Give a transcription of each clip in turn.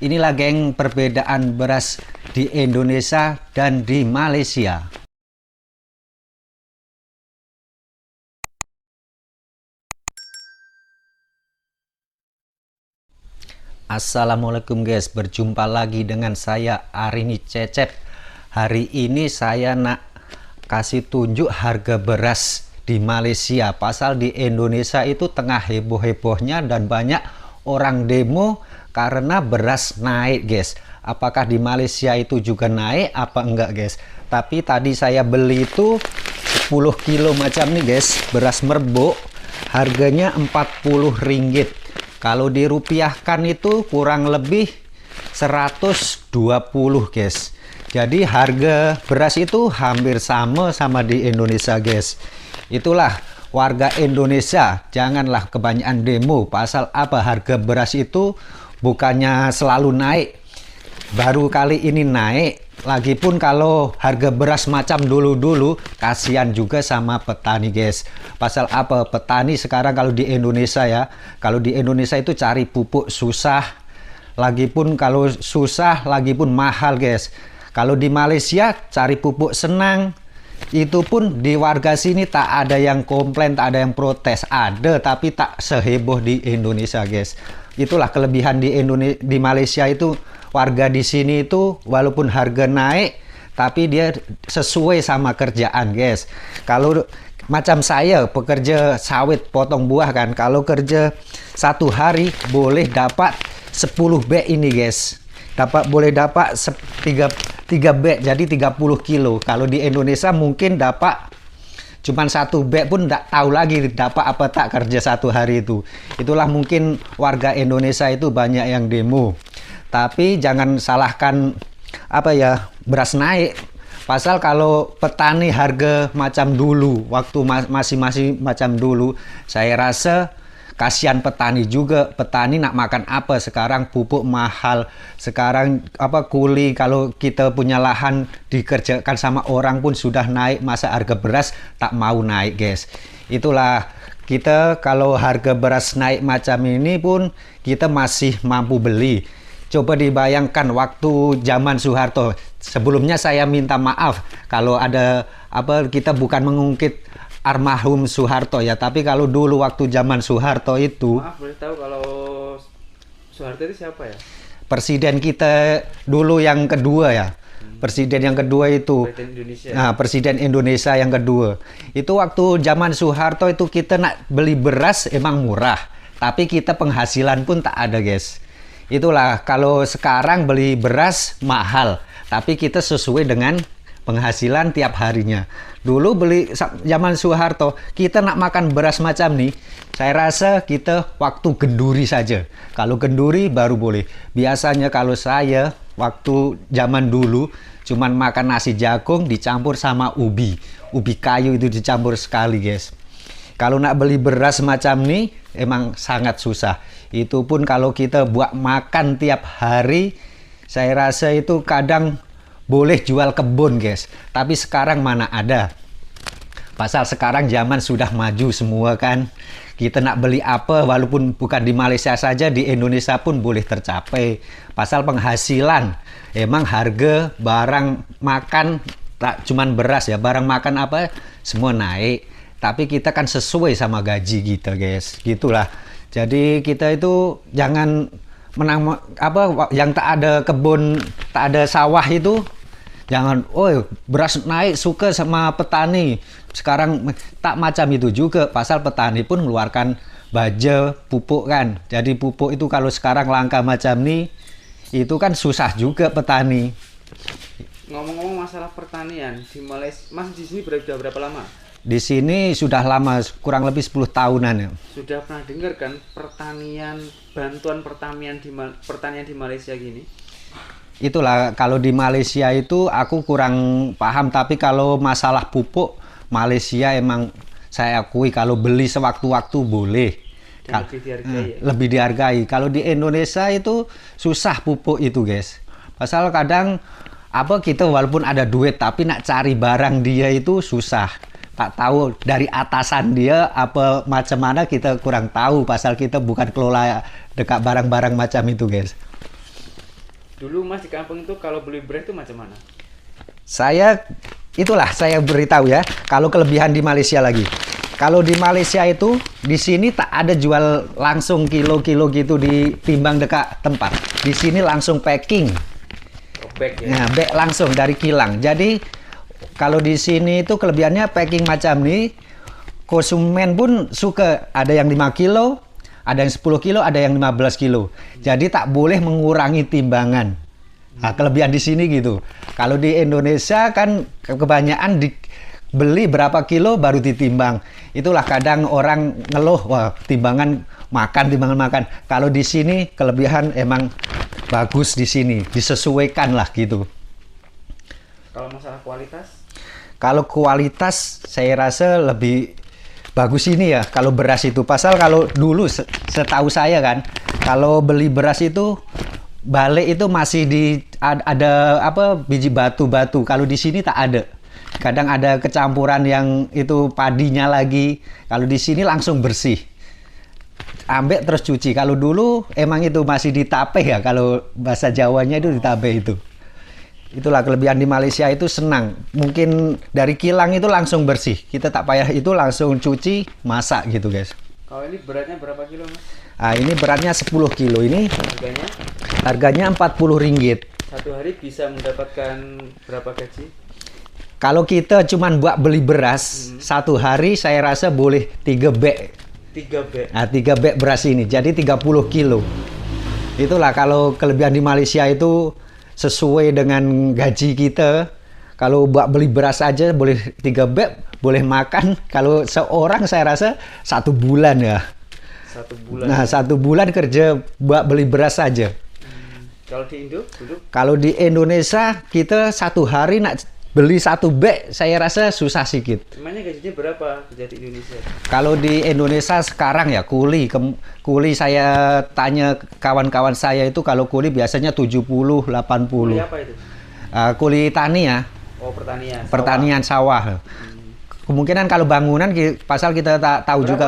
Inilah geng perbedaan beras di Indonesia dan di Malaysia. Assalamualaikum guys, berjumpa lagi dengan saya Arini Cecep. Hari ini saya nak kasih tunjuk harga beras di Malaysia. Pasal di Indonesia itu tengah heboh-hebohnya dan banyak orang demo karena beras naik guys. Apakah di Malaysia itu juga naik apa enggak guys? Tapi tadi saya beli itu 10 kilo macam nih guys, beras merbuk, harganya Rp40. Kalau dirupiahkan itu kurang lebih 120 guys. Jadi harga beras itu hampir sama di Indonesia guys. Itulah warga Indonesia, janganlah kebanyakan demo. Pasal apa, harga beras itu bukannya selalu naik, baru kali ini naik. Lagipun kalau harga beras macam dulu-dulu, kasihan juga sama petani guys. Pasal apa, petani sekarang kalau di Indonesia ya, kalau di Indonesia itu cari pupuk susah, lagipun kalau susah lagipun mahal guys. Kalau di Malaysia cari pupuk senang, itu pun di warga sini tak ada yang komplain, tak ada yang protes. Ada tapi tak seheboh di Indonesia guys. Itulah kelebihan di Malaysia itu. Warga di sini itu walaupun harga naik tapi dia sesuai sama kerjaan guys. Kalau macam saya pekerja sawit potong buah kan, kalau kerja satu hari boleh dapat 10 beg ini guys. Boleh dapat 3 beg, jadi 30 kilo. Kalau di Indonesia mungkin dapat cuman 1 beg pun tidak tahu lagi dapat apa tak kerja satu hari itu. Itulah mungkin warga Indonesia itu banyak yang demo. Tapi jangan salahkan apa ya, beras naik. Pasal kalau petani harga macam dulu, waktu masih macam dulu, saya rasa kasihan petani juga. Petani nak makan apa sekarang, pupuk mahal. Sekarang apa, kuli kalau kita punya lahan dikerjakan sama orang pun sudah naik, masa harga beras tak mau naik guys. Itulah kita, kalau harga beras naik macam ini pun kita masih mampu beli. Coba dibayangkan waktu zaman Soeharto. Sebelumnya saya minta maaf kalau ada apa, kita bukan mengungkit almarhum Soeharto ya, tapi kalau dulu waktu zaman Soeharto itu, maaf boleh tahu kalau Soeharto itu siapa ya? Presiden kita dulu yang kedua ya. Presiden yang kedua itu, Presiden Indonesia. nah, Presiden Indonesia yang kedua. Itu waktu zaman Soeharto itu kita nak beli beras emang murah, tapi kita penghasilan pun tak ada guys. Itulah kalau sekarang beli beras mahal, tapi kita sesuai dengan penghasilan tiap harinya. Dulu beli zaman Soeharto, kita nak makan beras macam nih, saya rasa kita waktu genduri saja. Kalau genduri baru boleh. Biasanya kalau saya waktu zaman dulu cuman makan nasi jagung dicampur sama ubi kayu, itu dicampur sekali guys. Kalau nak beli beras macam nih emang sangat susah. Itu pun kalau kita buat makan tiap hari, saya rasa itu kadang boleh jual kebun guys. Tapi sekarang mana ada. Pasal sekarang zaman sudah maju semua kan. Kita nak beli apa walaupun bukan di Malaysia saja, di Indonesia pun boleh tercapai. Pasal penghasilan, emang harga barang makan tak cuman beras ya, barang makan apa semua naik. Tapi kita kan sesuai sama gaji kita guys, gitulah. Jadi kita itu jangan menang apa, yang tak ada kebun, tak ada sawah itu jangan, oh beras naik suka sama petani. Sekarang tak macam itu juga, pasal petani pun mengeluarkan baja pupuk kan. Jadi pupuk itu kalau sekarang langka macam ini, itu kan susah juga petani. Ngomong-ngomong masalah pertanian di Malaysia, Mas di sini sudah berapa lama? Di sini sudah lama, kurang lebih 10 tahunan ya. Sudah pernah dengar kan pertanian, bantuan pertanian di Malaysia gini? Itulah kalau di Malaysia itu aku kurang paham, tapi kalau masalah pupuk Malaysia emang saya akui kalau beli sewaktu-waktu boleh. Dan lebih dihargai ya? Lebih dihargai. Kalau di Indonesia itu susah pupuk itu guys. Pasal kadang apa, kita walaupun ada duit tapi nak cari barang dia itu susah. Tak tahu dari atasan dia apa macam mana, kita kurang tahu pasal kita bukan kelola dekat barang-barang macam itu guys. Dulu Mas di kampung itu kalau beli beras itu macam mana? Saya beritahu ya, kalau kelebihan di Malaysia lagi. Kalau di Malaysia itu di sini tak ada jual langsung kilo-kilo gitu ditimbang dekat tempat. Di sini langsung packing. Oh, bag ya. Nah, bag langsung dari kilang. Jadi kalau di sini itu kelebihannya packing macam ini, konsumen pun suka. Ada yang 5 kilo, ada yang 10 kilo, ada yang 15 kilo. Jadi tak boleh mengurangi timbangan. Nah, kelebihan di sini gitu. Kalau di Indonesia kan kebanyakan beli berapa kilo baru ditimbang. Itulah kadang orang ngeluh, wah timbangan makan. Kalau di sini kelebihan emang bagus di sini, disesuaikan lah gitu. Kalau masalah kualitas? Kalau kualitas saya rasa lebih bagus ini ya, kalau beras itu. Pasal kalau dulu setahu saya kan, kalau beli beras itu balik itu masih ada apa biji batu-batu. Kalau di sini tak ada. Kadang ada kecampuran yang itu padinya lagi. Kalau di sini langsung bersih. Ambek terus cuci. Kalau dulu emang itu masih ditapeh ya. Kalau bahasa Jawanya itu ditapeh itu. Itulah kelebihan di Malaysia itu senang. Mungkin dari kilang itu langsung bersih. Kita tak payah itu langsung cuci, masak gitu guys. Kalau ini beratnya berapa kilo Mas? Nah, ini beratnya 10 kilo. Ini Harganya? harganya Rp40. Satu hari bisa mendapatkan berapa gaji? Kalau kita cuman buat beli beras, satu hari saya rasa boleh 3 beg. 3 bag. Nah, 3 beg beras ini, jadi 30 kilo. Itulah kalau kelebihan di Malaysia itu sesuai dengan gaji kita. Kalau buat beli beras aja boleh 3 beg, boleh makan. Kalau seorang saya rasa 1 bulan ya. 1 bulan. Nah, 1 bulan kerja buat beli beras saja. Kalau di Indo, duduk? Kalau di Indonesia kita satu hari nak beli 1 beg, saya rasa susah sedikit. Emangnya gajinya berapa kerja di Indonesia? Kalau di Indonesia sekarang ya kuli saya tanya kawan-kawan saya itu kalau kuli biasanya 70, 80. Kuli apa itu? Kuli tani ya, Oh, pertanian. pertanian sawah. Kemungkinan kalau bangunan pasal kita tak tahu Berapa? juga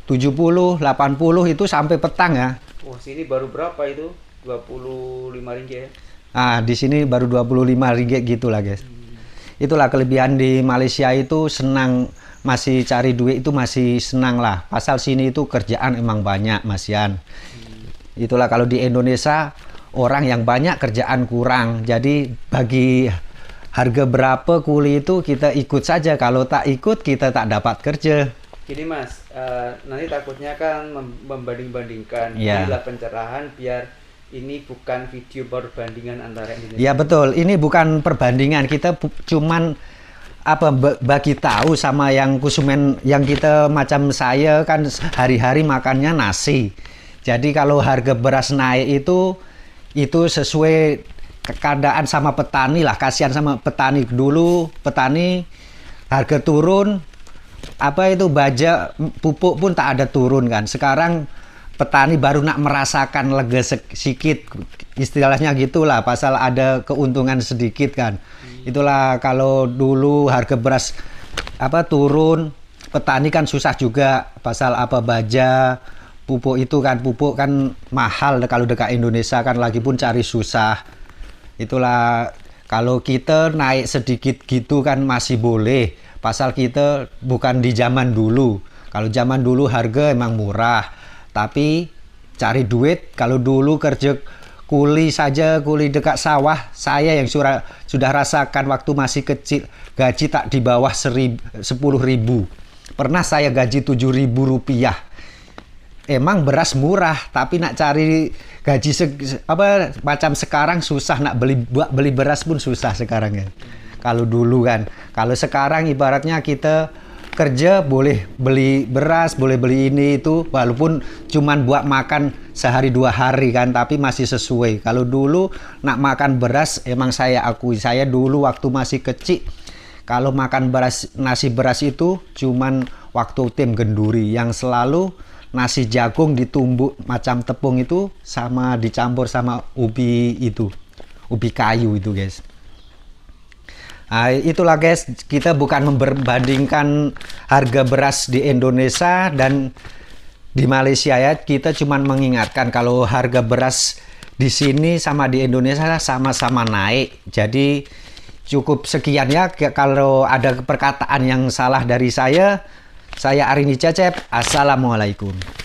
70, 80 itu sampai petang ya. Wah, sini baru berapa itu? 25 ringgit ya? Di sini baru 25 ringgit gitulah guys. Itulah kelebihan di Malaysia itu senang, masih cari duit itu masih senang lah. Pasal sini itu kerjaan emang banyak Mas Yan. Itulah kalau di Indonesia orang yang banyak kerjaan kurang. Jadi bagi harga berapa kuli itu kita ikut saja. Kalau tak ikut kita tak dapat kerja. Gini Mas, nanti takutnya kan membanding-bandingkan. Iya. Inilah pencerahan biar ini bukan video perbandingan antara Indonesia. Ya betul, ini bukan perbandingan, kita cuman bagi tahu sama yang konsumen yang kita macam saya kan hari-hari makannya nasi. Jadi kalau harga beras naik itu sesuai keadaan sama petani lah, kasihan sama petani. Dulu petani harga turun, baja pupuk pun tak ada turun kan. Sekarang petani baru nak merasakan lega sedikit, istilahnya gitulah, pasal ada keuntungan sedikit kan. Itulah kalau dulu harga beras turun, petani kan susah juga, pasal baja pupuk kan mahal kalau dekat Indonesia kan, lagi pun cari susah. Itulah kalau kita naik sedikit gitu kan masih boleh, pasal kita bukan di zaman dulu. Kalau zaman dulu harga emang murah. Tapi cari duit, kalau dulu kerja kuli saja, kuli dekat sawah, saya yang sudah rasakan waktu masih kecil, gaji tak di bawah 10.000. Pernah saya gaji Rp7.000. Emang beras murah, tapi nak cari gaji macam sekarang susah, nak beli beras pun susah sekarang ya. Kalau dulu kan, kalau sekarang ibaratnya kita kerja boleh beli beras, boleh beli ini itu, walaupun cuman buat makan sehari 2 hari kan, tapi masih sesuai. Kalau dulu nak makan beras, emang saya akui, saya dulu waktu masih kecil, kalau makan nasi beras itu cuman waktu tim genduri, yang selalu nasi jagung ditumbuk macam tepung itu, sama dicampur sama ubi kayu itu guys. Nah, itulah guys, kita bukan membandingkan harga beras di Indonesia dan di Malaysia ya, kita cuma mengingatkan kalau harga beras di sini sama di Indonesia sama-sama naik. Jadi cukup sekian ya. Kalau ada perkataan yang salah dari saya Arini Cecep. Assalamualaikum.